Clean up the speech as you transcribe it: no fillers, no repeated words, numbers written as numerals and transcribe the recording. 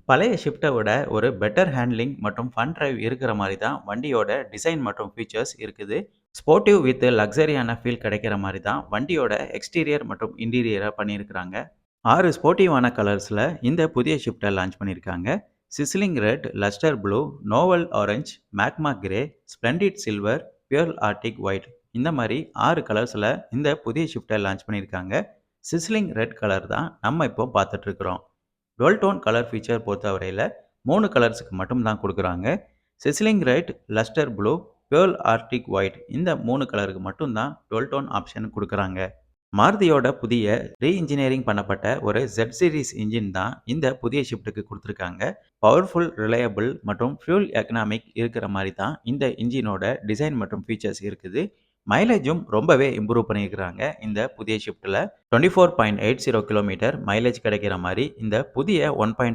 பழைய ஷிஃப்ட்ட விட ஒரு பெட்டர் ஹேண்ட்லிங் மற்றும் ஃபன் டிரைவ் இருக்கிற மாரி தான் வண்டியோட டிசைன் மற்றும் ஃபீச்சர்ஸ் இருக்குது. ஸ்போர்ட்டிவ் வித் லக்ஸரியான ஃபீல் கிடைக்கிற மாரி தான் வண்டியோட எக்ஸ்டீரியர் மற்றும் இன்டீரியர பண்ணியிருக்கிறாங்க. 6 ஸ்போர்ட்டிவான கலர்ஸ்ல இந்த புதிய ஷிஃப்ட்ட லான்ச் பண்ணியிருக்காங்க. Sizzling red, lustre blue, novel orange, magma grey, ஸ்ப்ளெண்டிட் silver, pure Arctic white இந்த மாரி 6 கலர்ஸ்ல இந்த புதிய ஷிஃப்ட்ட லான்ச் பண்ணியிருக்காங்க. சிஸ்லிங் ரெட் கலர் தான் நம்ம இப்போ பார்த்துட்டு இருக்கிறோம். டுவெல் டோன் கலர் ஃபீச்சர் பொறுத்தவரையில் 3 கலர்ஸுக்கு மட்டும் தான் கொடுக்குறாங்க. Sizzling red, lustre blue, pearl Arctic white இந்த 3 கலருக்கு மட்டும் தான் டுவெல் டோன் ஆப்ஷன் கொடுக்குறாங்க. மாருதியோட புதிய ரீஇன்ஜினியரிங் பண்ணப்பட்ட ஒரு Z சீரிஸ் இன்ஜின் தான் இந்த புதிய ஷிஃப்ட்டுக்கு கொடுத்துருக்காங்க. பவர்ஃபுல், ரிலையபிள் மற்றும் ஃபியூல் எக்கனாமிக் இருக்கிற மாதிரி தான் இந்த இன்ஜினோட டிசைன் மற்றும் ஃபீச்சர்ஸ் இருக்குது. மைலேஜும் ரொம்பவே இம்ப்ரூவ் பண்ணியிருக்கிறாங்க இந்த புதிய ஷிஃப்ட்டில். 24.80 கிலோமீட்டர் மைலேஜ் கிடைக்கிற மாதிரி இந்த புதிய 1.2